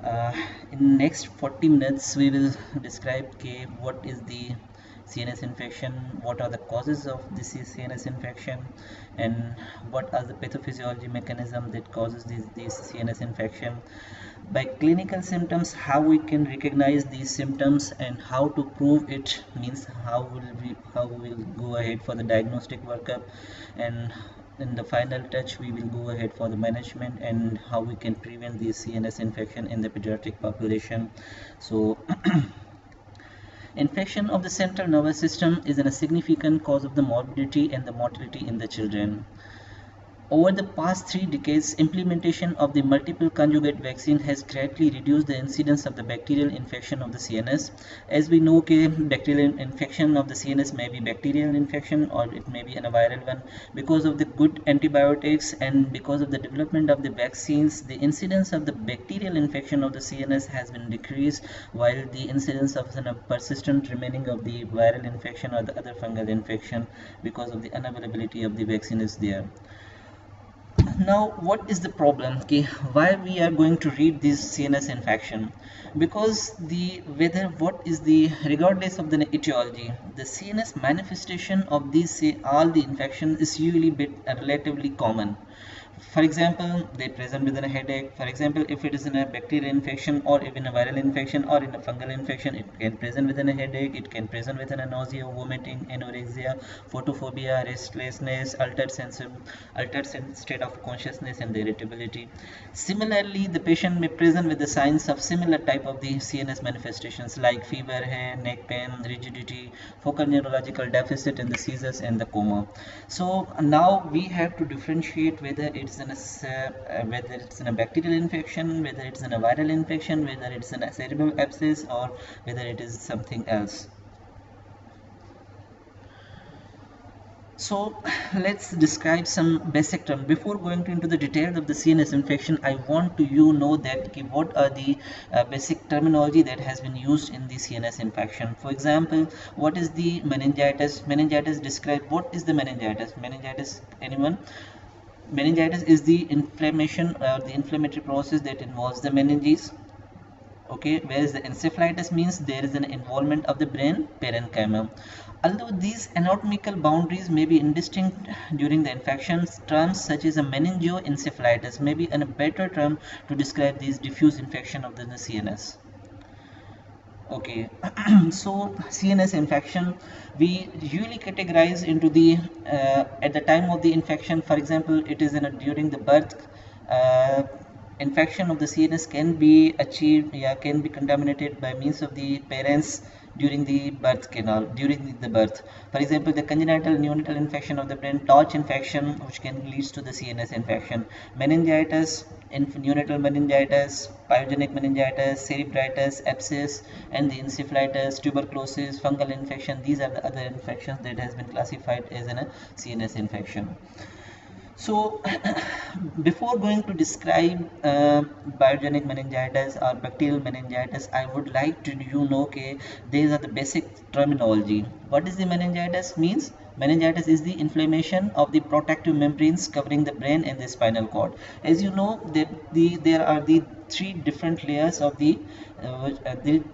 Uh, in next 40 minutes, we will describe what is the CNS infection, what are the causes of this CNS infection, and what are the pathophysiology mechanism that causes this CNS infection. By clinical symptoms, how we can recognize these symptoms and how to prove it, means how we will go ahead for the diagnostic workup, and in the final touch we will go ahead for the management and how we can prevent the CNS infection in the pediatric population. So infection of the central nervous system is a significant cause of the morbidity and the mortality in the children. Over the past 3 decades, implementation of the multiple conjugate vaccine has greatly reduced the incidence of the bacterial infection of the CNS. As we know, bacterial infection of the CNS may be bacterial infection or it may be a viral one. Because of the good antibiotics and because of the development of the vaccines, the incidence of the bacterial infection of the CNS has been decreased, while the incidence of the persistent remaining of the viral infection or the other fungal infection because of the unavailability of the vaccine is there. Now what is the problem, why we are going to read this CNS infection? Because the whether what is the regardless of the etiology, the CNS manifestation of these all the infection is usually relatively common. For example, they present with a headache. For example, if it is in a bacterial infection or even a viral infection or in a fungal infection, it can present with a headache, it can present with a nausea, vomiting, anorexia, photophobia, restlessness, altered state of consciousness and irritability. Similarly, the patient may present with the signs of similar type of the CNS manifestations like fever, neck pain, rigidity, focal neurological deficit, and the seizures and the coma. So now we have to differentiate whether it's in a bacterial infection, whether it's in a viral infection, whether it's in a cerebral abscess, or whether it is something else. So let's describe some basic terms. Before going into the details of the CNS infection, I want to know that what are the basic terminology that has been used in the CNS infection. For example, what is the meningitis? Meningitis describe what is the meningitis. Meningitis, anyone? Meningitis is the inflammation or the inflammatory process that involves the meninges. Okay, whereas the encephalitis means there is an involvement of the brain parenchyma. Although these anatomical boundaries may be indistinct during the infection, terms such as a meningoencephalitis may be a better term to describe these diffuse infection of the CNS. Okay, so CNS infection we usually categorize into the at the time of the infection. For example, it is during the birth. Infection of the CNS can be achieved, can be contaminated by means of the parents during the birth canal, during the birth. For example, the congenital neonatal infection of the brain, torch infection, which can lead to the CNS infection. Meningitis, neonatal meningitis, pyogenic meningitis, cerebritis, abscess, and the encephalitis, tuberculosis, fungal infection. These are the other infections that has been classified as a CNS infection. So before going to describe pyogenic meningitis or bacterial meningitis, I would like to know these are the basic terminology. What is the meningitis means? Meningitis is the inflammation of the protective membranes covering the brain and the spinal cord. As you know, there are the three different layers of the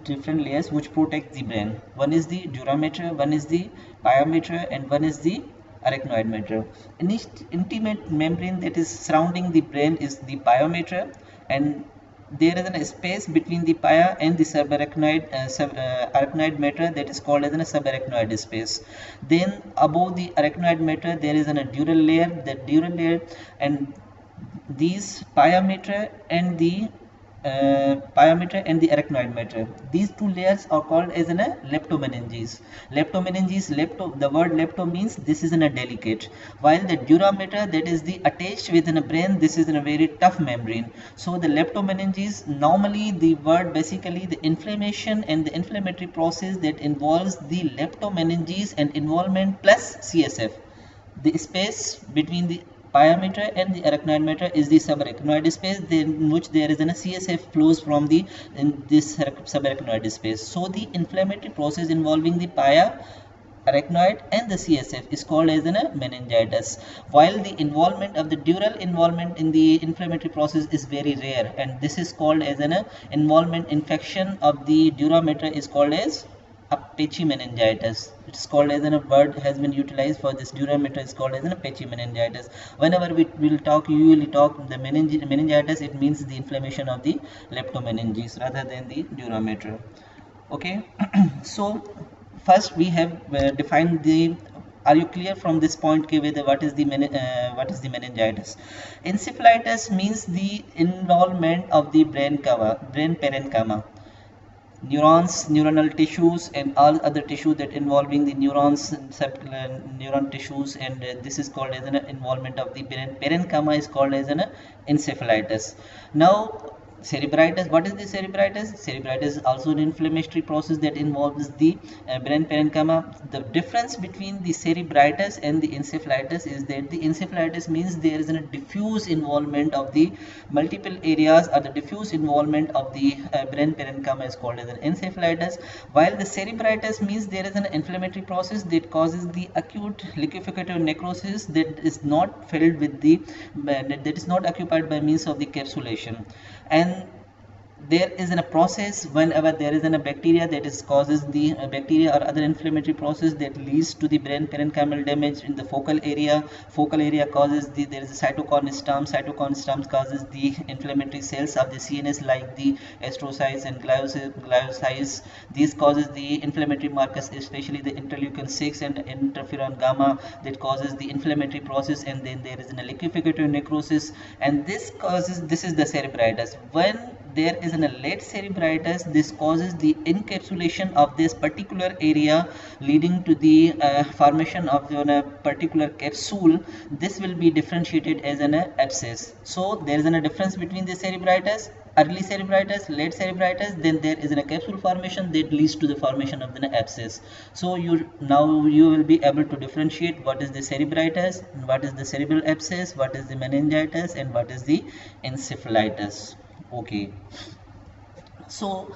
different layers which protect the brain. One is the dura mater, one is the pia mater, and one is the arachnoid mater. Intimate membrane that is surrounding the brain is the pia mater, and there is a space between the pia and the arachnoid mater that is called as a subarachnoid space. Then above the arachnoid mater there is a dural layer. That dural layer and these pia mater and the pia mater and the arachnoid mater. These two layers are called as leptomeninges. The word lepto means this is a delicate, while the dura mater, that is the attached within a brain, this is in a very tough membrane. So the leptomeninges, normally the word basically the inflammation and the inflammatory process that involves the leptomeninges and involvement plus CSF. The space between the pia mater and the arachnoid mater is the subarachnoid space, in which there is a CSF flows from this subarachnoid space. So the inflammatory process involving the pia arachnoid and the CSF is called as a meningitis, while the involvement of the dural involvement in the inflammatory process is very rare, and this is called as an involvement infection of the dura mater is called as a meningitis. It's called as a word has been utilized for this dura mater is called as a meningitis. Whenever we will talk, usually talk the meningitis, it means the inflammation of the leptomeninges rather than the dura mater. Okay. So first we have defined the, are you clear from this point whether what is the meningitis? Encephalitis means the involvement of the brain parenchyma, neurons, neuronal tissues, and all other tissue that involving the neurons, neuron tissues, and this is called as an involvement of the parenchyma is called as an encephalitis. Now cerebritis, what is the cerebritis? Cerebritis is also an inflammatory process that involves the brain parenchyma. The difference between the cerebritis and the encephalitis is that the encephalitis means there is a diffuse involvement of the multiple areas, or the diffuse involvement of the brain parenchyma is called as an encephalitis, while the cerebritis means there is an inflammatory process that causes the acute liquefacial necrosis that is not filled with the that is not occupied by means of the capsulation. And there is a process whenever there is a bacteria that is causes the bacteria or other inflammatory process that leads to the brain parenchymal damage in the focal area. Focal area causes the, there is a cytokine storm causes the inflammatory cells of the CNS like the astrocytes and gliocytes. These causes the inflammatory markers, especially the interleukin 6 and interferon gamma, that causes the inflammatory process, and then there is a liquefacial necrosis, and this is the cerebritis. When there is a late cerebritis, this causes the encapsulation of this particular area leading to the formation of a particular capsule. This will be differentiated as an abscess. So there is a difference between the cerebritis, early cerebritis, late cerebritis, then there is a capsule formation that leads to the formation of the abscess. So now you will be able to differentiate what is the cerebritis, what is the cerebral abscess, what is the meningitis, and what is the encephalitis. Okay, so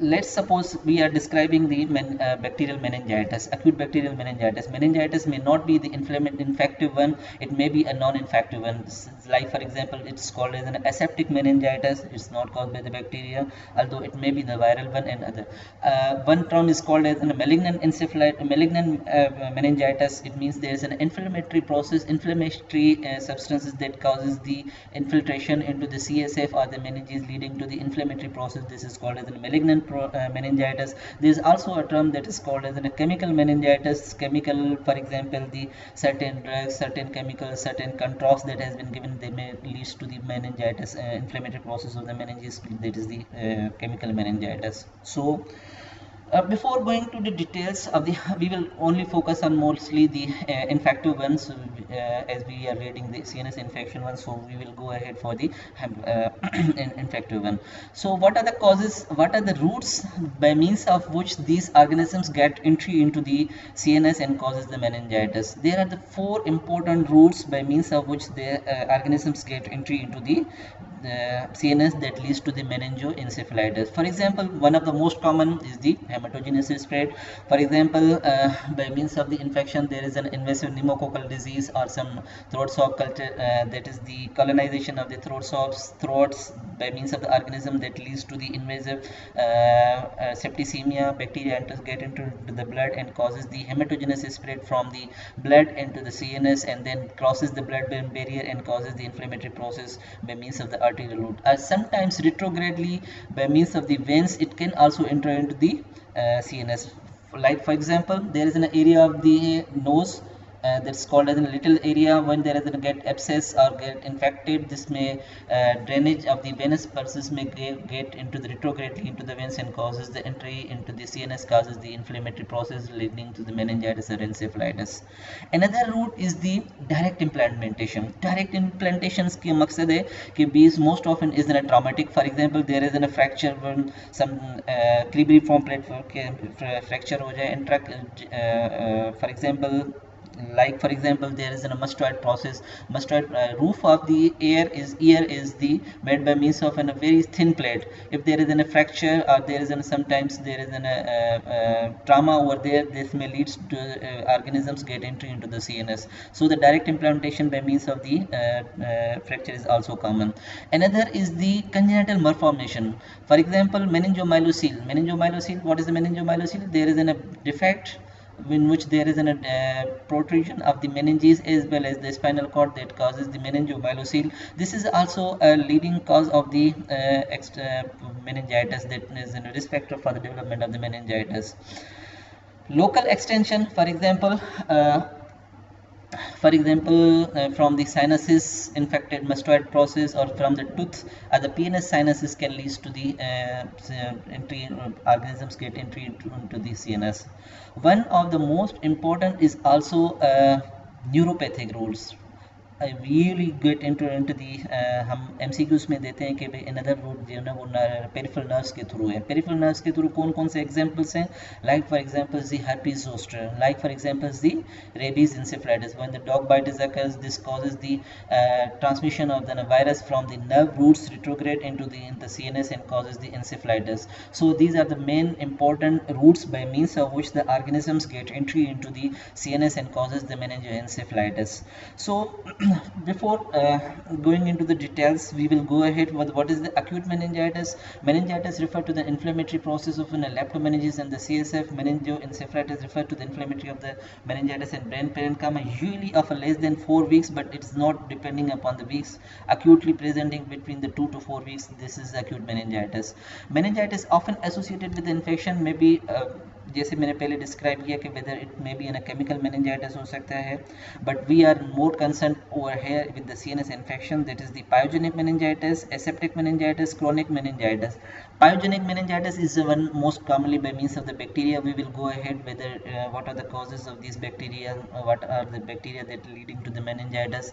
let's suppose we are describing the bacterial meningitis, acute bacterial meningitis. Meningitis may not be the infective one, it may be a non-infective one. Like for example, it's called as an aseptic meningitis. It's not caused by the bacteria, although it may be the viral one and other. One term is called as a malignant meningitis. It means there is an inflammatory process, inflammatory substances that causes the infiltration into the CSF or the meninges, leading to the inflammatory process. This is called as a malignant meningitis. There is also a term that is called as a chemical meningitis. Chemical, for example, the certain drugs, certain chemicals, certain controls that has been given, they may lead to the meningitis, inflammatory process of the meninges. That is the chemical meningitis. So before going to the details of the, we will only focus on mostly the infective ones, as we are reading the CNS infection one, so we will go ahead for the infective one. So what are the causes, what are the routes by means of which these organisms get entry into the CNS and causes the meningitis? There are the 4 important routes by means of which the organisms get entry into the CNS that leads to the meningoencephalitis. For example, one of the most common is the hematogenous spread. For example, by means of the infection, there is an invasive pneumococcal disease or some throat swab culture, that is the colonization of the throats by means of the organism that leads to the invasive septicemia. Bacteria get into the blood and causes the hematogenous spread from the blood into the CNS, and then crosses the blood-brain barrier and causes the inflammatory process by means of the arterial route. Sometimes retrogradely by means of the veins, it can also enter into the CNS. Like for example, there is an area of the nose that's called as a little area. When there is a get abscess or get infected, this may drainage of the venous pulses may get into the retrogradely into the veins and causes the entry into the CNS, causes the inflammatory process leading to the meningitis or encephalitis. Another route is the direct implantation. Direct implantations के मकसद है कि बीज most often is in a traumatic. For example, there is a fracture when some cribriform plate fracture हो जाए, and for example like for example, there is a mustard process. Mustard roof of the ear is the made by means of a very thin plate. If there is a fracture, or there is sometimes there is trauma over there, this may lead to organisms get entry into the CNS. So the direct implantation by means of the fracture is also common. Another is the congenital malformation. For example, meningomyelocele. What is the meningomyelocele? There is a defect in which there is a protrusion of the meninges as well as the spinal cord that causes the meningomyelocele. This is also a leading cause of the meningitis, that is a risk factor for the development of the meningitis. Local extension, from the sinuses infected mastoid process, or from the tooth or the PNS sinuses, can lead to the entry, organisms get entry into the CNS. One of the most important is also neuropathic rules. I really get into the हम MCQs में देते हैं कि भाई another route जो है ना वो peripheral nerves के through है. Peripheral nerves के through कौन कौन से examples हैं? Like for example the herpes zoster, like for example the rabies encephalitis. When the dog bite occurs, this causes the transmission of the virus from the nerve roots retrograde into the CNS and causes the encephalitis. So these are the main important routes by means of which the organisms get entry into the CNS and causes the meningoencephalitis. So before going into the details, we will go ahead with what is the acute meningitis. Meningitis refer to the inflammatory process of an leptomeninges and the CSF. Meningoencephalitis refer to the inflammatory of the meningitis and brain parenchyma, usually of a less than 4 weeks, but it's not depending upon the weeks. Acutely presenting between the 2 to 4 weeks, this is acute meningitis. Meningitis often associated with the infection may be जैसे मैंने पहले describe किया कि whether it may be in a chemical meningitis हो सकता है, but we are more concern over here with the CNS infection, that is the pyogenic meningitis, aseptic meningitis, chronic meningitis. Pyogenic meningitis is the one most commonly by means of the bacteria. We will go ahead whether what are the causes of these bacteria, what are the bacteria that leading to the meningitis.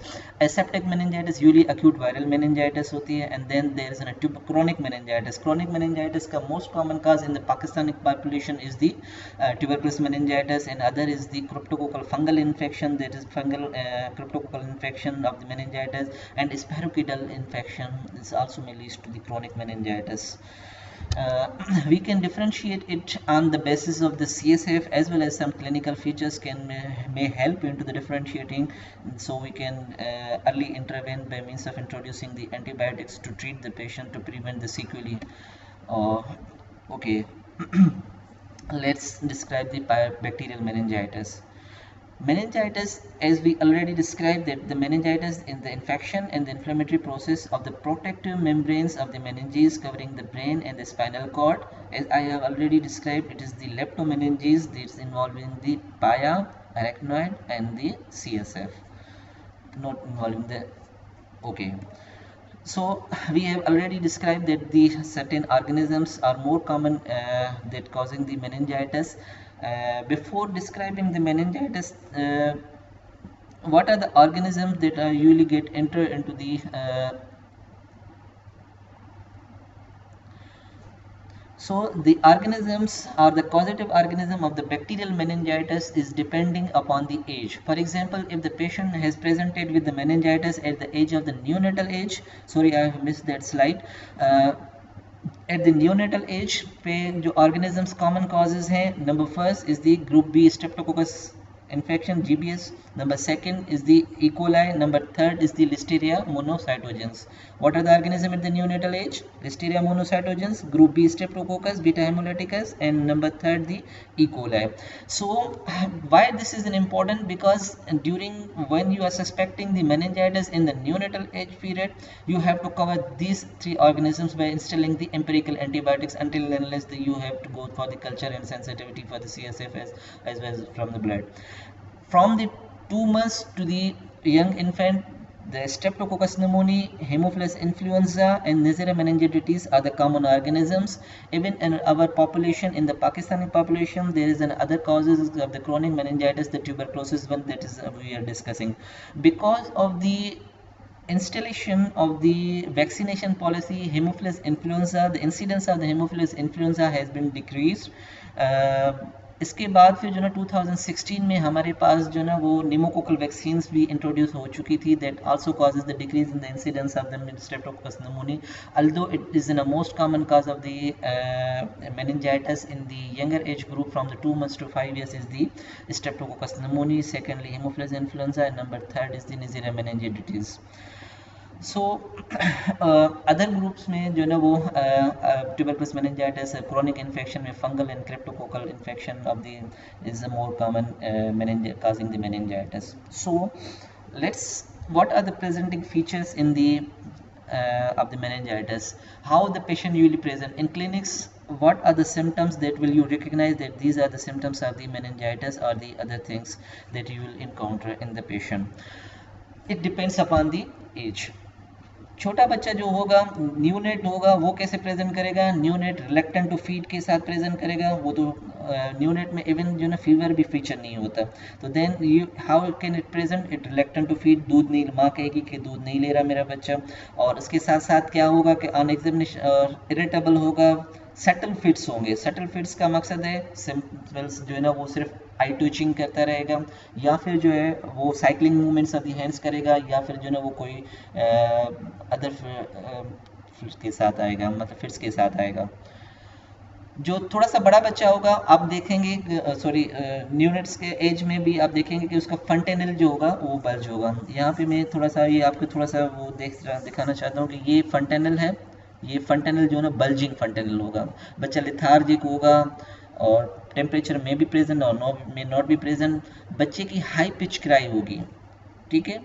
Aseptic meningitis usually acute viral meningitis होती है, and then there is a chronic meningitis. Chronic meningitis का most common cause in the Pakistani population is the tuberculosis meningitis, and other is the cryptococcal fungal infection, that is fungal cryptococcal infection of the meningitis, and spirochetal infection is also may lead to the chronic meningitis. We can differentiate it on the basis of the CSF, as well as some clinical features may help into the differentiating, so we can early intervene by means of introducing the antibiotics to treat the patient to prevent the sequelae. Okay. Let's describe the bacterial meningitis. Meningitis, as we already described, that the meningitis is the infection and the inflammatory process of the protective membranes of the meninges covering the brain and the spinal cord. As I have already described, it is the leptomeninges that is involving the pia, arachnoid, and the CSF, not involving the So we have already described that the certain organisms are more common that causing the meningitis. Before describing the meningitis, what are the organisms that are usually get enter into the so the organisms or the causative organism of the bacterial meningitis is depending upon the age. For example, if the patient has presented with the meningitis at the age of the neonatal age, sorry I have missed that slide, at the neonatal age पे जो organisms common causes हैं, number first is the group B streptococcus infection GBS, number second is the E. coli, number third is the Listeria monocytogenes. What are the organisms at the neonatal age? Listeria monocytogenes, group B streptococcus, beta hemolyticus, and number third the E. coli. So why this is an important? Because during when you are suspecting the meningitis in the neonatal age period, you have to cover these three organisms by instilling the empirical antibiotics until and unless you have to go for the culture and sensitivity for the CSF as well as from the blood. From the 2 months to the young infant, the Streptococcus pneumoniae, Haemophilus influenza, and Neisseria meningitis are the common organisms. Even in our population, in the Pakistani population, there is other causes of the chronic meningitis, the tuberculosis one that is we are discussing. Because of the installation of the vaccination policy, Haemophilus influenza, the incidence of the Haemophilus influenza has been decreased. इसके बाद फिर जो ना 2016 में हमारे पास जो ना वो निमोकोकल वैक्सीन भी इंट्रोड्यूस हो चुकी थी that also causes the decrease in the incidence of the Streptococcus pneumoniae although it is the most common cause of the meningitis in the younger age group from the 2 months to 5 years is the streptococcus pneumoniae, secondly Haemophilus influenza, and number third is the Neisseria meningitis. So other groups में जो है ना वो tuberculosis meningitis chronic infection में fungal and cryptococcal infection of the is more common causing the meningitis. So let's what are the presenting features in the of the meningitis, how the patient usually present in clinics, what are the symptoms that will you recognize that these are the symptoms of the meningitis or the other things that you will encounter in the patient. It depends upon the age. छोटा बच्चा जो होगा neonate होगा वो कैसे present करेगा, neonate reluctant to feed के साथ प्रेजेंट करेगा, वो तो न्यूनेट में इवन जो ना फीवर भी फीचर नहीं होता, तो then you how can it present, it reluctant to feed, दूध नहीं, माँ कहेगी कि दूध नहीं ले रहा मेरा बच्चा, और उसके साथ साथ क्या होगा कि ऑन एग्जामिनेशन इरिटेबल होगा, सटल फिट्स होंगे, सटल फिट्स का मकसद है सिंपल्स जो है ना वो सिर्फ आई ट्विचिंग करता रहेगा, या फिर जो है वो cycling movements of the hands करेगा, या फिर जो है ना वो कोई अदर फिट्स के साथ आएगा, मतलब फिट्स के साथ आएगा। जो थोड़ा सा बड़ा बच्चा होगा आप देखेंगे, सॉरी न्यूनेट्स के एज में भी आप देखेंगे कि उसका फंटेनल जो होगा वो बल्ज होगा। यहाँ पे मैं थोड़ा सा ये आपको थोड़ा सा वो दिखाना चाहता हूँ कि ये फंटेनल है, ये फंटेनल जो है ना बल्जिंग फंटेनल होगा, बच्चा लेथार्जिक होगा और टेम्परेचर में भी प्रेजेंट और मे नॉट भी प्रेजेंट, बच्चे की हाई पिच क्राई होगी, ठीक है,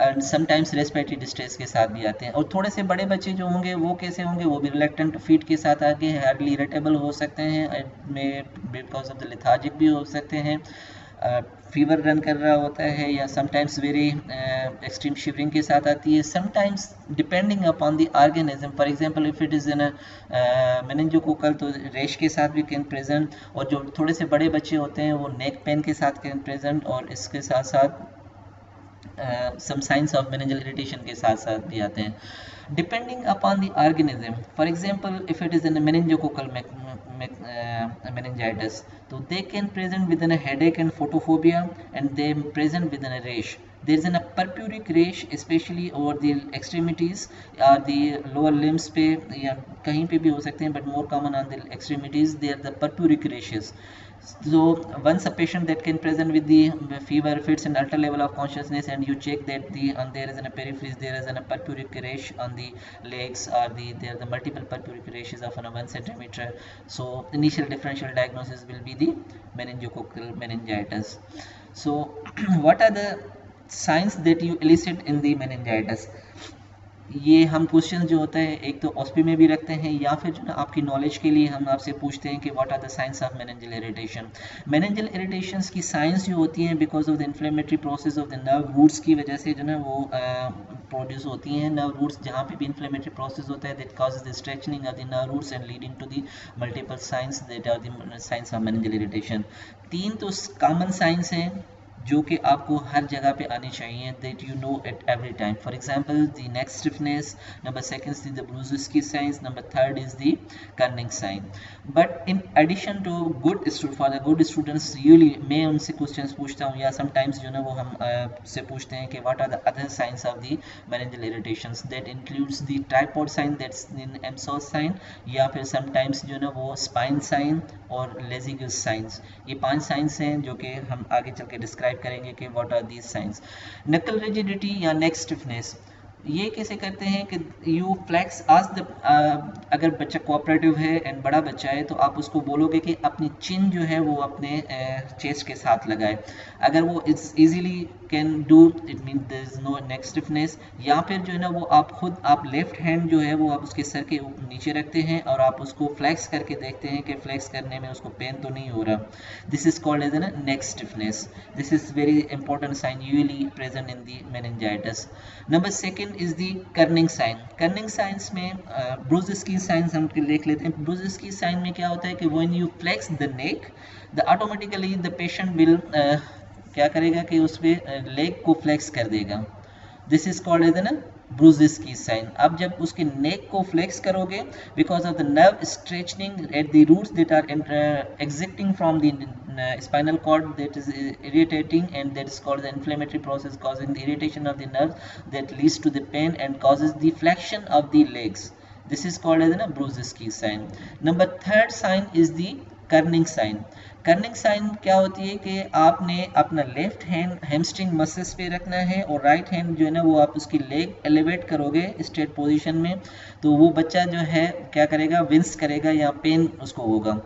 एंड समटाइम्स रेस्पिरेटरी डिस्ट्रेस के साथ भी आते हैं। और थोड़े से बड़े बच्चे जो होंगे वो कैसे होंगे, वो भी रिलेक्टेंट फीट के साथ आके हार्डली इरिटेबल हो सकते हैं, में बिकॉज ऑफ द लेथार्जिक भी हो सकते हैं, फीवर रन कर रहा होता है, या समटाइम्स वेरी एक्सट्रीम शिवरिंग के साथ आती है, sometimes depending upon the organism, for example if it is in meningococcal तो रेश के साथ भी कैन प्रेजेंट, और जो थोड़े से बड़े बच्चे होते हैं वो नेक पेन के साथ कैन प्रेजेंट, और इसके साथ साथ some signs of meningeal irritation के साथ साथ भी आते हैं, depending upon the organism. For example, if it is in a meningococcal meningitis, so they can present within a headache and photophobia, and they present within a rash. There is a purpuric rash, especially over the extremities or the lower limbs पे या कहीं पे भी हो सकते हैं, but more common on the extremities. They are the purpuric rashes. So once a patient that can present with the fever, fits and altered level of consciousness, and you check that there is a periphery, there is a purpuric rash on the legs, or there are the multiple purpuric rashes of 1 centimeter. So initial differential diagnosis will be the meningococcal meningitis. So what are the signs that you elicit in the meningitis? ये हम question जो होता है एक तो ऑस्पी में भी रखते हैं, या फिर जो ना आपकी नॉलेज के लिए हम आपसे पूछते हैं कि what are the signs of meningeal irritation. Meningeal irritations की साइंस जो होती हैं because of the inflammatory process of the nerve roots की वजह से जो ना वो प्रोड्यूस होती हैं। नर्व रूट्स जहाँ पे भी इन्फ्लेमेटरी प्रोसेस होता है that causes the stretching of the nerve roots and leading to the multiple signs that are the signs of meningeal irritation. 3 तो कॉमन साइंस हैं जो कि आपको हर जगह पे आनी चाहिए, that you know at every time. For example the neck stiffness, number second is the Brudzinski साइंस, number third is the Kernig sign. But in addition to good student, for the good students usually मैं उनसे questions पूछता हूँ, या sometimes जो ना वो हम से पूछते हैं कि what are the other signs of the meningeal irritations, that includes the tripod sign, that's in Amoss sign, या फिर समटाइम्स जो ना वो स्पाइन साइन और लेजिगस साइंस। ये 5 साइंस हैं जो कि हम आगे चल के डिस्क्राइब करेंगे कि व्हाट आर दीज साइंस। नकल रिजिडिटी या नेक स्टिफनेस, ये कैसे करते हैं कि यू फ्लैक्स आज द, अगर बच्चा कोऑपरेटिव है एंड बड़ा बच्चा है तो आप उसको बोलोगे कि अपनी चिन जो है वो अपने चेस्ट के साथ लगाए। अगर वो it's easily can do it mean there is no neck stiffness, या फिर जो है ना वो आप खुद आप लेफ्ट हैंड जो है वो आप उसके सर के नीचे रखते हैं और आप उसको फ्लैक्स करके देखते हैं कि फ्लैक्स करने में उसको पेन तो नहीं हो रहा। This is called as an neck stiffness. This is very important sign usually present in the meningitis. Number second is the Kernig sign. Kernig signs में ब्रूजिस्की साइंस हम देख लेते हैं। ब्रूजिस्की साइन में क्या होता है कि when you flex the neck the automatically the patient will क्या करेगा कि उस पर लेग को फ्लेक्स कर देगा। This is called as an ब्रूजेस की साइन। अब जब उसके नेक को फ्लेक्स करोगे because of the nerve stretching at the roots that are exiting from the spinal cord that is irritating, and that is called the inflammatory process causing the irritation of the nerve that leads to the pain and causes the flexion of the legs. This is called as a Brzezinski sign. Number third sign is the Kernig sign. Kernig sign क्या होती है कि आपने अपना left hand hamstring muscles पे रखना है और राइट हैंड जो है ना वो आप उसकी लेग एलिवेट करोगे स्ट्रेट पोजीशन में, तो वो बच्चा जो है क्या करेगा, विंस करेगा या पेन उसको होगा।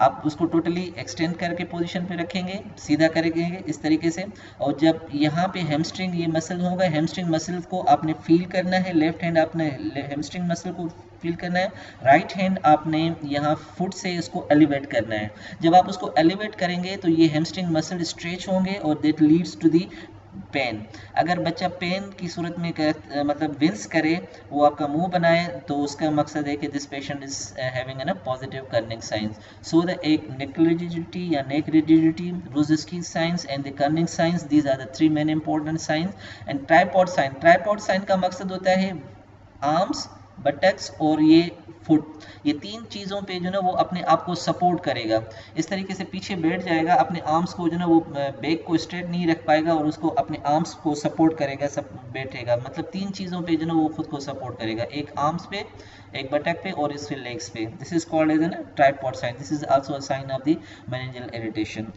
आप उसको टोटली एक्सटेंड करके पोजीशन पे रखेंगे, सीधा करेंगे इस तरीके से, और जब यहाँ पे हैमस्ट्रिंग ये मसल होगा, हैमस्ट्रिंग मसल को आपने फील करना है, लेफ्ट हैंड आपने हैमस्ट्रिंग मसल को फील करना है, राइट हैंड आपने यहाँ फुट से इसको एलिवेट करना है। जब आप उसको एलिवेट करेंगे तो ये हैमस्ट्रिंग मसल स्ट्रेच होंगे और that leads to the pain. अगर बच्चा पेन की सूरत में मतलब विंस करे, वो आपका मुंह बनाए, तो उसका मकसद है कि this patient is having an positive Kernig signs. So the एक नेक रिजिडिटी या neck rigidity, Brudzinski signs and the Kernig signs, these are the three main important signs. And tripod sign, tripod sign का मकसद होता है arms, buttocks और ये foot, ये तीन चीज़ों पे जो ना वो अपने आप को सपोर्ट करेगा, इस तरीके से पीछे बैठ जाएगा, अपने आर्म्स को जो ना वो बैक को स्ट्रेट नहीं रख पाएगा और उसको अपने आर्म्स को सपोर्ट करेगा, सब बैठेगा, मतलब तीन चीज़ों पे जो ना वो खुद को सपोर्ट करेगा, एक आर्म्स पे, एक बटक पे और इसके लेग्स पे। This is called as an tripod sign. This is also a sign of the meningeal irritation.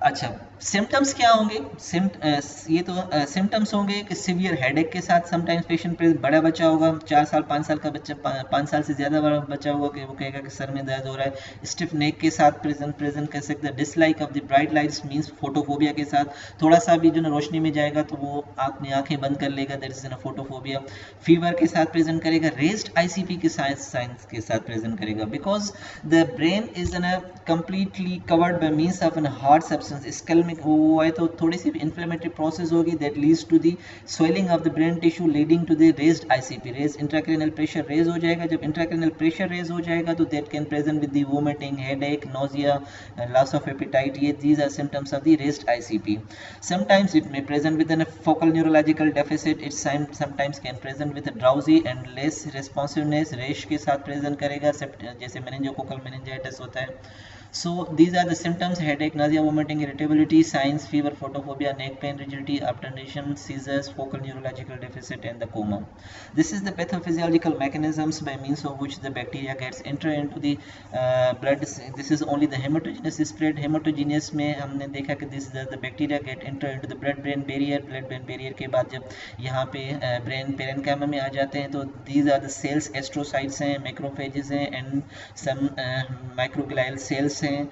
अच्छा, सिम्टम्स क्या होंगे? ये तो सिम्टम्स होंगे कि सिवियर हेडेक के साथ समटाइम्स पेशेंट बड़ा बच्चा होगा, 4 साल 5 साल का बच्चा, 5 साल से ज़्यादा बड़ा बच्चा होगा कि वो कहेगा कि सर में दर्द हो रहा है। स्टिफ नेक के साथ प्रेजेंट कर सकते हैं। Dislike of the bright lights means photophobia के साथ, थोड़ा सा भी जो ना रोशनी में जाएगा तो वो अपनी आंखें बंद कर लेगा, that is an photophobia. Fever के साथ प्रेजेंट करेगा, रेज्ड आईसीपी के साइंस के साथ प्रेजेंट करेगा, because the brain is an completely covered by means of an hard substance. Skull में वो है तो थोड़ी सी इन्फ्लेमेटरी प्रोसेस होगी, that leads to the swelling of the brain tissue leading to the raised ICP. Raise intracranial pressure raise हो जाएगा, जब इंट्राक्रैनियल प्रेशर रेज हो जाएगा तो that can present with the vomiting, headache, nausea, loss of appetite. ये these are symptoms of the raised ICP. Sometimes it may present with an focal neurological deficit, it sometimes can present with drowsy and less responsiveness, rash के साथ present करेगा, जैसे meningococcal meningitis होता है। So these are the symptoms: headache, nausea, vomiting, irritability, signs, fever, photophobia, neck pain, rigidity, alternation, seizures, focal neurological deficit, and the coma. This is the pathophysiological mechanisms by means of which the bacteria gets enter into the blood. This is only the hematogenous spread. Hematogenous में हमने देखा कि this the bacteria get enter into the blood-brain barrier. blood-brain barrier के बाद जब यहाँ पे brain parenchyma में आ जाते हैं तो these are the cells, astrocytes हैं, macrophages हैं, and some microglial cells हैं.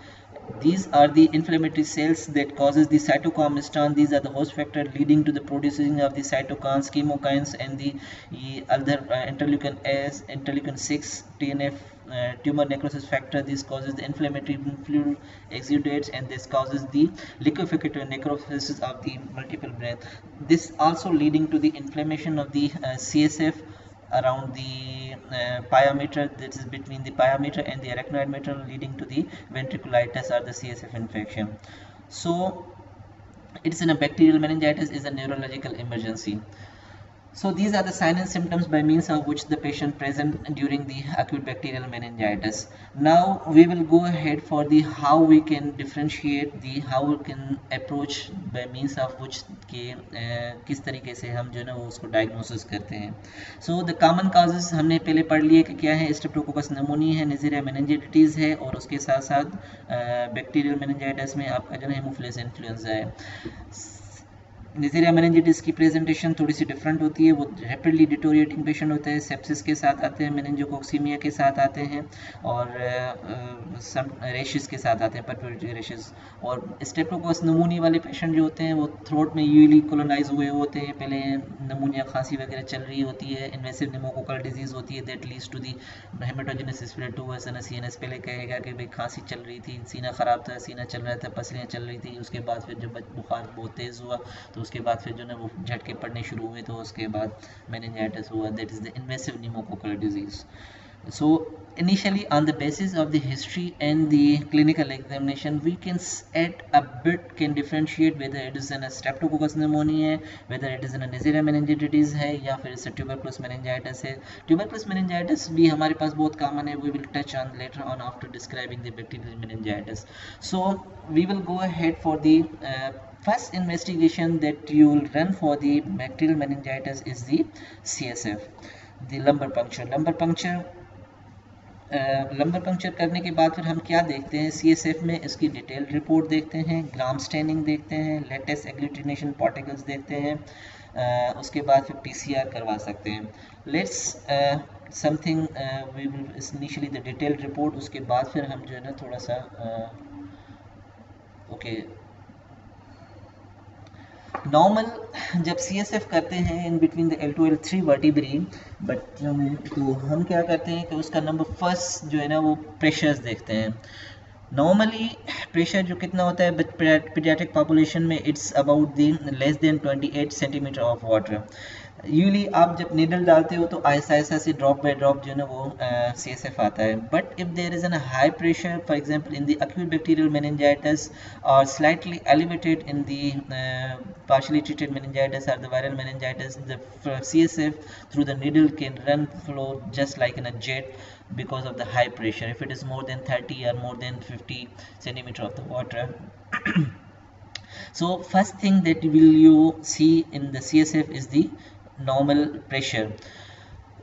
These are the inflammatory cells that causes the cytokine storm. These are the host factor leading to the producing of the cytokines, chemokines, and the other interleukin S, interleukin 6, TNF, tumor necrosis factor. This causes the inflammatory fluid exudates, and this causes the liquefaction necrosis of the multiple brain. This also leading to the inflammation of the CSF around the pyometer, that is between the pyometer and the arachnoid meter, leading to the ventriculitis or the CSF infection. So it's in a bacterial meningitis is a neurological emergency. So these are the signs and symptoms by means of which the patient present during the acute bacterial meningitis. Now we will go ahead for the how we can differentiate the how we can approach by means of which के किस तरीके से हम जो है ना वो उसको डायग्नोसिस करते हैं. So the common causes हमने पहले पढ़ लिए कि क्या है, स्ट्रेप्टोकोकस निमोनिया है, नेज़ेरिया मेनिंजाइटिस है, और उसके साथ साथ बैक्टीरियल मेनिंजाइटिस में आपका जो है हेमोफिलस इन्फ्लुएंजा है. नेज़ेरिया मेनिंजाइटिस की प्रेजेंटेशन थोड़ी सी डिफरेंट होती है, वो रैपिडली डिटोरिएटिंग पेशेंट होते हैं, सेप्सिस के साथ आते हैं, मेनिंजोकोक्सीमिया के साथ आते हैं, और सम रेशेस के साथ आते हैं, पर्पेट्यूटरी रेशेस. और स्ट्रेप्टोकोकस निमोनिया वाले पेशेंट जो होते हैं वो थ्रोट में यूली कोलोनाइज हुए होते हैं, पहले निमोनिया खांसी वगैरह चल रही होती है, इन्वेसिव निमोकोकल डिजीज़ होती है, that leads to the haematogenous spread to CNS. पहले कहेगा कि भाई खांसी चल रही थी, सीना ख़राब था, सीना चल रहा था, पसलियाँ चल रही थी, उसके बाद फिर जब बुखार बहुत तेज़ हुआ तो उसके बाद फिर जो है वो झटके पड़ने शुरू हुए, तो उसके बाद मेनिंजाइटिस हुआ, that is the invasive pneumococcal disease. So initially, on the basis of the history and the clinical examination, we can at a bit can differentiate whether it is a streptococcus pneumonia, whether it is a Neisseria meningitis है या फिर इसे tuberculous meningitis है. Tuberculous meningitis भी हमारे पास बहुत common है. We will touch on later on after describing the bacterial meningitis. So we will go ahead for the first investigation that you will run for the bacterial meningitis is the CSF, the lumbar puncture. Lumbar puncture करने के बाद फिर हम क्या देखते हैं CSF में, इसकी डिटेल रिपोर्ट देखते हैं, ग्राम स्टेनिंग देखते हैं, लेटेस्ट एग्लूटिनेशन पार्टिकल्स देखते हैं, उसके बाद फिर PCR करवा सकते हैं. Let's something we will initially the detail report, उसके बाद फिर हम जो है ना थोड़ा सा नॉर्मल जब CSF करते हैं in between the L2 L3 vertebrae बच्चों में, तो हम क्या करते हैं कि उसका नंबर फर्स्ट जो है ना वो प्रेशर्स देखते हैं. नॉर्मली प्रेशर जो कितना होता है पीडियाट्रिक पॉपुलेशन में, it's about the less than 28 centimetre of water. Usually आप जब नीडल डालते हो तो आहिस्ता आहिस्ता से ड्रॉप बाय ड्रॉप जो है ना वो CSF आता है. But if there is an high pressure, for example in the acute bacterial meningitis or slightly elevated in the partially treated meningitis or the viral meningitis, the CSF through the needle can run flow just like in a jet because of the high pressure. If it is more than 30 or more than 50 centimeter of the water. So first thing that will you see in the CSF is the normal pressure.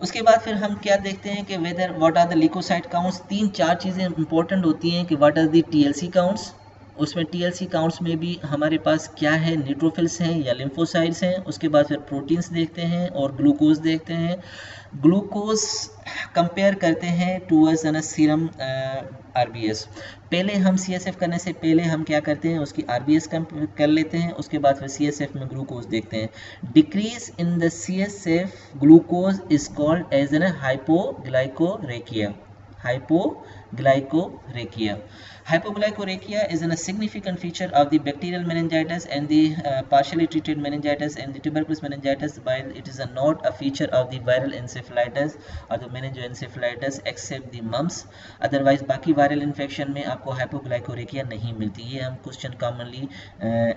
उसके बाद फिर हम क्या देखते हैं कि whether what are the leucocyte counts. 3-4 चीज़ें important होती हैं कि what are the TLC counts. उसमें TLC काउंट्स में भी हमारे पास क्या है, न्यूट्रोफिल्स हैं या लिम्फोसाइट्स हैं. उसके बाद फिर प्रोटीन्स देखते हैं और ग्लूकोज देखते हैं. ग्लूकोज कंपेयर करते हैं टूवर्ड्स एन सीरम RBS. पहले हम CSF करने से पहले हम क्या करते हैं, उसकी RBS कर लेते हैं. उसके बाद फिर CSF में ग्लूकोज देखते हैं. Decrease in the CSF glucose is called as an hypoglycorrhachia. Hypoglycorrhea is a significant feature of the bacterial meningitis and the partially treated meningitis and the tuberculous meningitis, while it is not a feature of the viral encephalitis or the meningoencephalitis except the mumps. Otherwise बाकी viral infection में आपको hypoglycorrhea नहीं मिलती. ये हम question commonly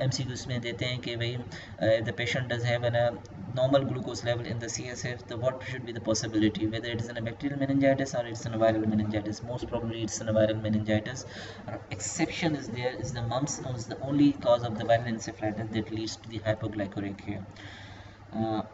MCQs में देते हैं कि भाई the patient does have a normal glucose level in the CSF, so what should be the possibility, whether it is in a bacterial meningitis or it's in a viral meningitis. Most probably it's in a viral meningitis. Exception is there is the mumps is the only cause of the viral encephalitis that leads to the hypoglycorrhea.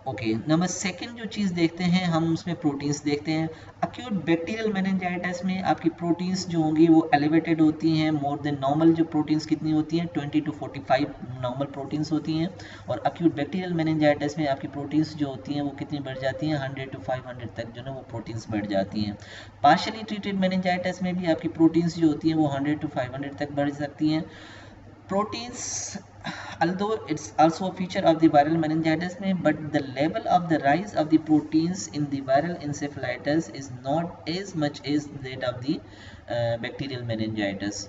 Okay, number second जो चीज़ देखते हैं हम उसमें proteins देखते हैं. Acute bacterial meningitis में आपकी proteins जो होंगी वो एलिवेटेड होती हैं मोर देन नॉर्मल. जो प्रोटीन्स कितनी होती हैं 20 to 45 नॉर्मल प्रोटीन्स होती हैं. और अक्यूट बैक्टीरियल मेनिंजाइटिस में आपकी प्रोटीन्स जो होती हैं वो कितनी बढ़ जाती हैं 100 to 500 तक जो है वो प्रोटीन्स बढ़ जाती हैं. पार्शियली ट्रीटेड मेनिंजाइटिस में भी आपकी प्रोटीन्स जो होती हैं वो 100 to 500 तक बढ़ सकती हैं. Proteins although it's also a feature of the viral meningitis में, but the level of the rise of the proteins in the viral encephalitis is not as much as that of the bacterial meningitis.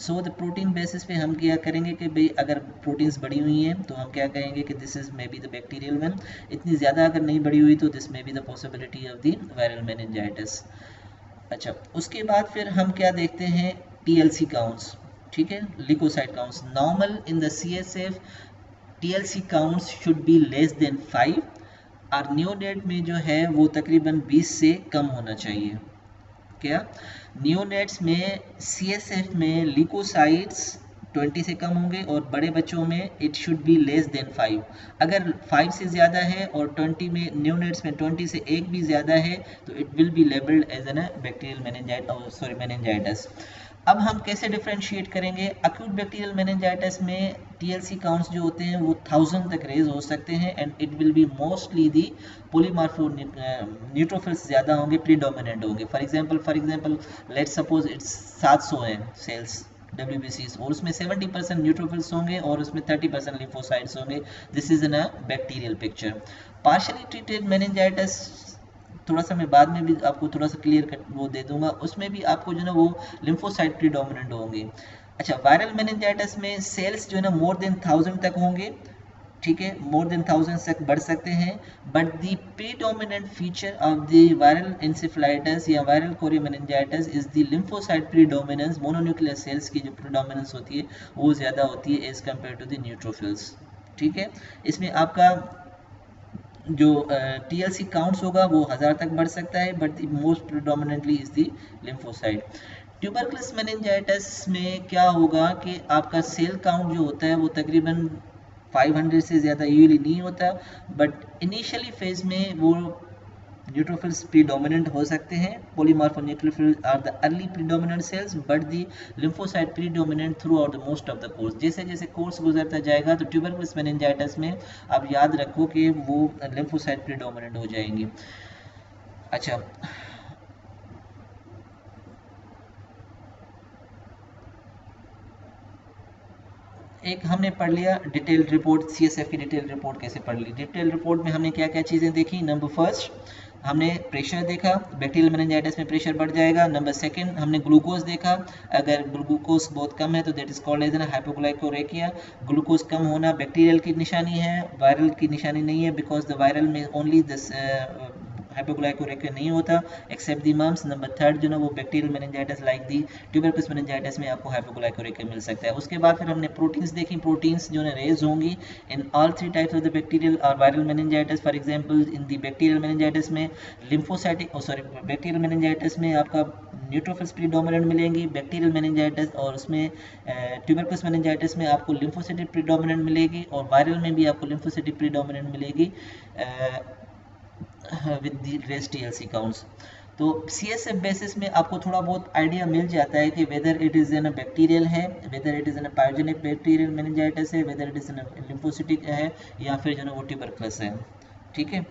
So the protein basis पे हम क्या करेंगे कि भाई अगर proteins बढ़ी हुई हैं तो हम क्या कहेंगे कि this is maybe the bacterial one. इतनी ज़्यादा अगर नहीं बढ़ी हुई तो this may be the possibility of the viral meningitis. अच्छा, उसके बाद फिर हम क्या देखते हैं TLC काउंट्स. ठीक है, leucocyte counts. Normal in the CSF TLC counts should be less than 5 और नियोनेट में जो है वो तकरीबन 20 से कम होना चाहिए. क्या नियोनेट्स में CSF में ल्यूकोसाइट्स 20 से कम होंगे और बड़े बच्चों में it should be less than 5. अगर 5 से ज़्यादा है और 20 में नियोनेट्स में 20 से एक भी ज़्यादा है तो it will be labelled as an bacterial meningitis. अब हम कैसे डिफ्रेंशिएट करेंगे. अक्यूट बैक्टीरियल मेनिंजाइटिस में TLC काउंट्स जो होते हैं वो 1000 तक रेज हो सकते हैं and it will be mostly the polymorpho neutrophils ज़्यादा होंगे, प्रीडोमिनेंट होंगे. For example let's suppose it's 700 हैं सेल्स WBCs और उसमें 70% न्यूट्रोफिल्स होंगे और उसमें 30% लिम्फोसाइट्स होंगे. This is in a bacterial picture. Partially treated meningitis थोड़ा सा मैं बाद में भी आपको थोड़ा सा क्लियर कट वो दे दूंगा. उसमें भी आपको जो है ना वो लिम्फोसाइट प्रीडोमिनेंट होंगे. अच्छा, वायरल मेनिंजाइटिस में सेल्स जो है ना मोर देन 1000 तक होंगे. ठीक है, मोर देन 1000 तक बढ़ सकते हैं। But the predominant feature of the viral encephalitis या viral choriomeningitis is the lymphocyte predominance. Mononuclear cells की जो प्रीडोमिनेंस होती है वो ज़्यादा होती है as compare to the neutrophils. ठीक है, इसमें आपका जो TLC काउंट्स होगा वो 1000 तक बढ़ सकता है, but most predominantly is the lymphocyte. Tuberculous meningitis में क्या होगा कि आपका सेल काउंट जो होता है वो तकरीबन 500 से ज़्यादा यूजली नहीं होता, बट इनिशियली फेज में वो न्यूट्रोफिल्स प्रीडोमिनेंट हो सकते हैं। Polymorpho neutrophils are the early predominant cells but the lymphocyte predominant throughout the most of the course. जैसे जैसे कोर्स गुजरता जाएगा तो ट्यूबरकुलस मेनिंजाइटिस में आप याद रखो कि वो लिम्फोसाइट प्रीडोमिनेंट हो जाएंगी। अच्छा, एक हमने पढ़ लिया डिटेल रिपोर्ट, CSF की डिटेल रिपोर्ट कैसे पढ़ ली। डिटेल रिपोर्ट में हमने क्या क्या चीज़ें देखी। नंबर फर्स्ट हमने प्रेशर देखा, बैक्टीरियल मेनिंजाइटिस में प्रेशर बढ़ जाएगा। नंबर सेकंड हमने ग्लूकोज देखा, अगर ग्लूकोज बहुत कम है तो that is called as an hypoglycorrhachia. Glucose कम होना बैक्टीरियल की निशानी है, वायरल की निशानी नहीं है, बिकॉज द वायरल में ओनली दिस हाइपोग्लाइकोरेकिया नहीं होता except the mumps. Number third जो ना वो bacterial meningitis like the tuberculous meningitis में आपको हाइपोग्लाइकोरेकिया मिल सकता है। उसके बाद फिर हमने प्रोटीन्स देखी, प्रोटीन्स जो है रेज होंगी in all 3 types of the bacterial और viral meningitis. For example in the bacterial meningitis में लिम्फोसाइटिक बैक्टीरियल मेनिंजाइटिस में आपका न्यूट्रोफिल्स प्रीडोमिनेंट मिलेंगी बैक्टीरियल मेनिंजाइटिस, और उसमें ट्यूबरकुलस मेनिंजाइटिस में आपको लिम्फोसाइटिक प्रीडोमिनेंट मिलेगी, और वायरल में भी आपको लिम्फोसाइटिक प्रीडोमिनेंट मिलेगी with the rest TLC counts. तो CSF बेसिस में आपको थोड़ा बहुत आइडिया मिल जाता है कि whether it is an bacterial है, whether it is an pyogenic bacterial meningitis है, whether it is an lymphocytic है, या फिर जो है वो ट्यूबरकुलस है। ठीक है,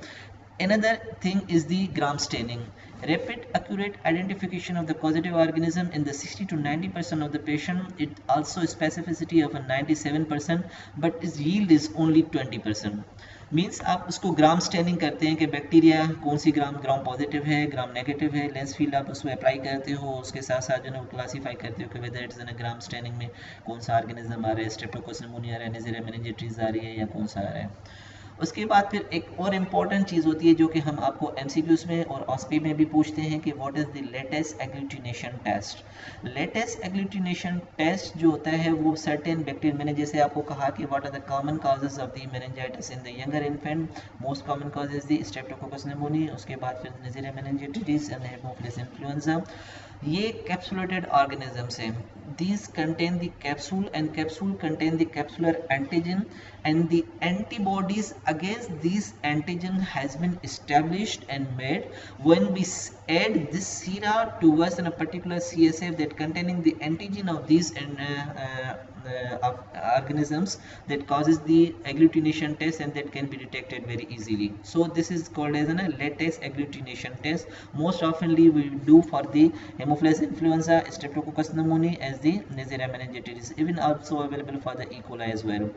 another thing is the gram staining. Rapid accurate identification of the causative organism in the 60 to 90% of the patient. It also specificity of a 97%, but its yield is only 20%. Means आप उसको gram staining करते हैं कि bacteria कौन सी gram positive है, gram negative है, lens field आप उसको अप्लाई करते हो, उसके साथ साथ जो है वो क्लासीफाई करते हो कि whether it's in gram staining में कौन सा ऑर्गेनिज्म आ रहा है, स्ट्रेप्टोकोकस निमोनिया आ रहा है, नेज़ेरिया मेनिंजाइटिस आ रही है, या कौन सा आ रहा है। उसके बाद फिर एक और इम्पॉर्टेंट चीज़ होती है जो कि हम आपको MCQs में और OSPE में भी पूछते हैं कि what is the latex agglutination test. Latex agglutination test जो होता है वो सर्टेन बैक्टीरिया, मैंने जैसे आपको कहा कि what are the common causes of the meningitis in the younger infant, most common cause is the streptococcus pneumonia, उसके बाद फिर Neisseria meningitis and haemophilus influenza. ये कैप्सुलेटेड ऑर्गेनिजम्स हैं। These contain the capsule and capsule contain the capsular antigen, and the antibodies against these antigen has been established and made when we add this sera towards a particular CSF that containing the antigen of these of organisms that causes the agglutination test, and that can be detected very easily. So this is called as a latex agglutination test. Most oftenly we do for the Haemophilus influenza, Streptococcus pneumoniae as the Neisseria meningitis, even also available for the E. coli as well.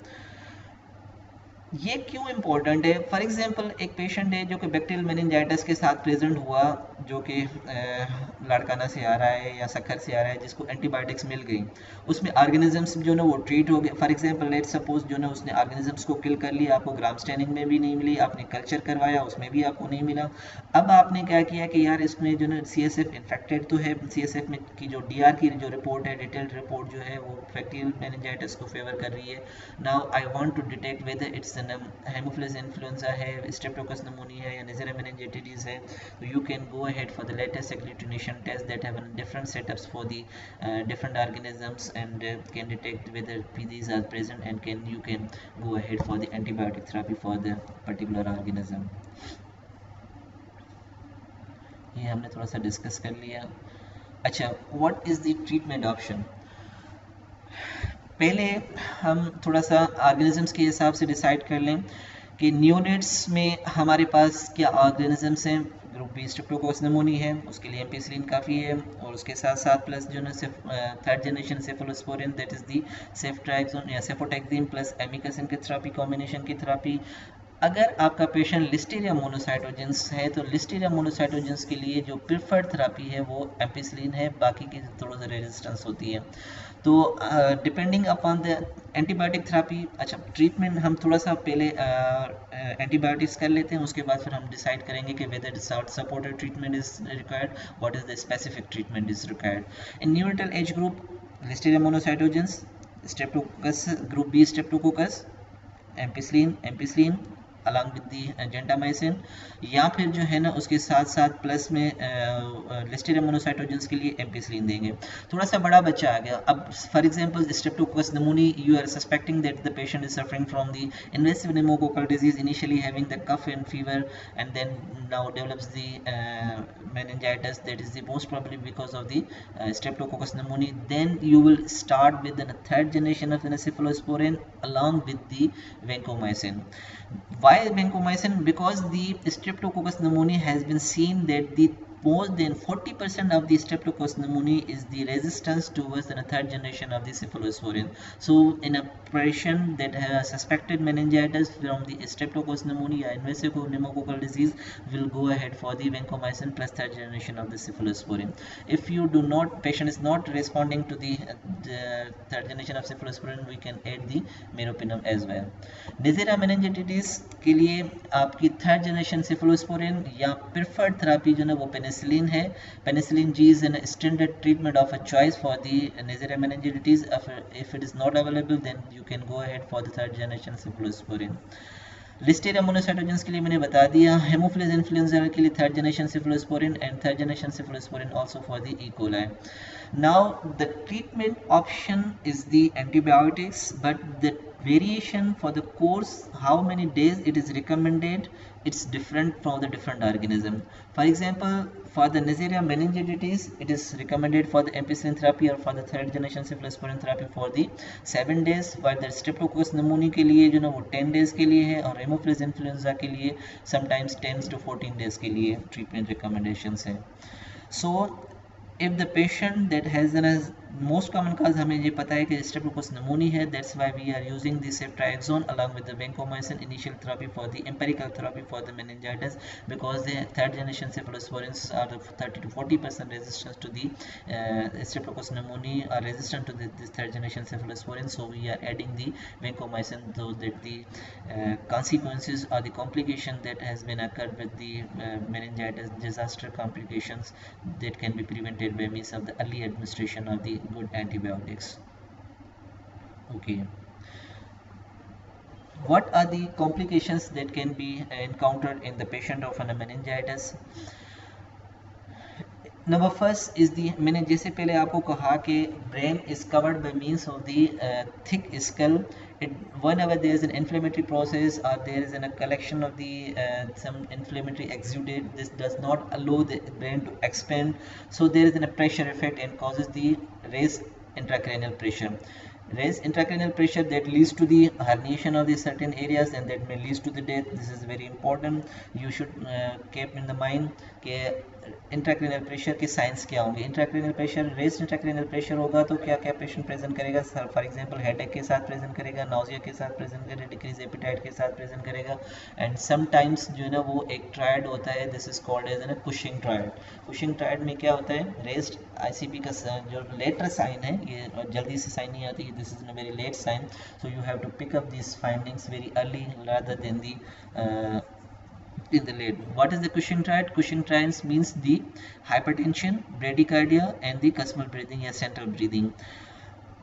ये क्यों important है? For example एक patient है जो कि bacterial meningitis के साथ present हुआ, जो कि लाड़काना से आ रहा है या सक्खर से आ रहा है, जिसको एंटीबायोटिक्स मिल गई, उसमें ऑर्गेनिजम्स जो ना वो ट्रीट हो गए। फॉर एग्जांपल लेट सपोज जो ना उसने ऑर्गेनिजम्स को किल कर लिया, आपको ग्राम स्टेनिंग में भी नहीं मिली, आपने कल्चर करवाया उसमें भी आपको नहीं मिला। अब आपने क्या किया कि यार इसमें जो ना CSF इन्फेक्टेड तो है, CSF में की जो DR की जो रिपोर्ट है, डिटेल्ड रिपोर्ट जो है वो बैक्टीरियल मेनिंजाइटिस को फेवर कर रही है। Now I want to detect whether it's haemophilus influenza है, स्ट्रेप्टोकोकस निमोनिया है, या नेज़ेरिया मेनिंजाइटिस है, तो you can go ahead for the latest agglutination test that have different setups for the different organisms, and can detect whether these are present, and you can go ahead for the antibiotic therapy for the particular organism. ये हमने थोड़ा सा discuss कर लिया। अच्छा, what is the treatment option? पहले हम थोड़ा सा ऑर्गेनिजम्स के हिसाब से डिसाइड कर लें कि न्यूनेट्स में हमारे पास क्या ऑर्गेनिजम्स हैं। ग्रुप बी स्ट्रेप्टोकोकस निमोनिया है, उसके लिए एम्पिसिलिन काफ़ी है, और उसके साथ साथ प्लस जो है third generation cephalosporin that is the ceftriaxone या सेफोटैक्सिन प्लस एमिकसिन की थेरेपी, कॉम्बिनेशन की थेरेपी। अगर आपका पेशेंट लिस्टीरिया मोनोसाइटोजेंस है तो लिस्टीरिया मोनोसाइटोजेंस के लिए जो प्रिफर्ड थेरेपी है वो एम्पिसिलिन है, बाकी की थोड़ा सा रेजिस्टेंस होती है। तो depending upon the antibiotic therapy, अच्छा ट्रीटमेंट हम थोड़ा सा पहले एंटीबायोटिक्स कर लेते हैं, उसके बाद फिर हम डिसाइड करेंगे कि whether supported treatment is required, what is the specific treatment is required in neonatal age group. Listeria monocytogenes, streptococcus group B streptococcus, ampicillin along with the gentamicin, या फिर जो है ना उसके साथ साथ प्लस में लिस्टीरिया मोनोसाइटोजेंस के लिए एम्पिसिलिन देंगे। थोड़ा सा बड़ा बच्चा आ गया, अब for example streptococcus pneumonia, you are suspecting that the patient is suffering from the invasive pneumococcal disease, initially having the cough and fever and then now develops the meningitis, that is the most probably because of the streptococcus pneumoniae, then you will start with the third generation of the cephalosporin along with the vancomycin. Why vancomycin? Because the streptococcus pneumoniae has been seen that the more than 40% of the streptococcus pneumoniae is the resistance towards the third generation of the cephalosporin. So in a patient that has suspected meningitis from the streptococcus pneumoniae, invasive pneumococcal disease, will go ahead for the vancomycin plus third generation of the cephalosporin. If you do not, patient is not responding to the third generation of cephalosporin, we can add the meropenem as well. Neisseria meningitis के लिए आपकी third generation cephalosporin या preferred therapy जो है वो penicillin है। Penicillin G is an standard treatment of a choice for the Neisseria meningitis. If it is not available then you can go ahead for the third generation cephalosporin। Listeria monocytogenes के लिए मैंने बता दिया। Haemophilus influenzae के लिए third generation cephalosporin and third generation cephalosporin also for the E. coli. Now the treatment option is the antibiotics, but the variation for the course, how many days it is recommended, it's different from the different organism. For example, for the Neisseria meningitis, it is recommended for the ampicillin therapy or for the third generation cephalosporin therapy for the 7 days, while the streptococcus pneumoniae के लिए जो ना वो 10 days के लिए है, और hemophilus influenza के लिए sometimes 10 to 14 days के लिए treatment recommendations है। So if the patient that has an most common cause हमें ये पता है कि streptococcus pneumoniae है, that's why we are using the ceftriaxone along with the vancomycin initial therapy for the empirical therapy for the meningitis, because the third generation cephalosporins are 30 to 40% resistance to the streptococcus pneumoniae, are resistant to this third generation cephalosporin, so we are adding the vancomycin so that the consequences or the complication that has been occurred with the meningitis, disaster complications, that can be prevented by means of the early administration of the good antibiotics. Okay, what are the complications that can be encountered in the patient of a meningitis? Number first is the, मैंने जैसे पहले आपको कहा कि brain is covered by means of the thick skull. whenever there is an inflammatory process or there is a collection of the some inflammatory exudate, this does not allow the brain to expand, so there is a pressure effect and causes the raised intracranial pressure. Raised intracranial pressure that leads to the herniation of the certain areas and that may lead to the death. This is very important, you should keep in the mind कि intracranial pressure के science क्या होंगे। Intracranial pressure, raised intracranial pressure होगा तो क्या क्या patient present करेगा, for example headache के साथ प्रेजेंट करेगा, नाउजिया के साथ प्रेजेंट करेगा, डिक्रीज एपेटाइट के साथ प्रेजेंट करेगा, एंड समटाइम्स जो है ना वो एक ट्रायड होता है, this is called as an Cushing triad. Cushing triad में क्या होता है, रेस्ड आईसीपी का जो लेटर साइन है, ये जल्दी से साइन नहीं आती, this is a very late sign, so you have to pick up this findings very early rather than the in the late. What is the Cushing triad? Cushing triad means the hypertension, bradycardia and the cuspal breathing या central breathing.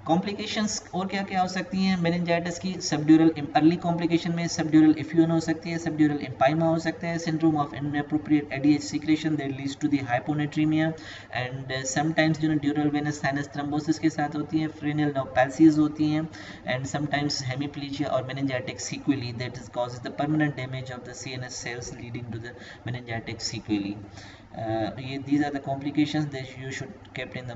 Complications और क्या क्या हो सकती हैं meningitis की? Subdural early complication में subdural effusion हो सकती है, सबड्यूरल एम्पाइमा हो सकता है, syndrome of inappropriate ADH secretion that leads to the hyponatraemia, and sometimes जो ड्यूरल वेनस साइनस थ्रोम्बोसिस के साथ होती हैं, फ्रेनियल नर्व पैल्सीज होती हैं, एंड समटाइम्स हेमीप्लीजिया और meningitic sequelae that is causes the permanent damage of the CNS cells leading to the meningitic sequelae. ये these are the complications that you should keep in the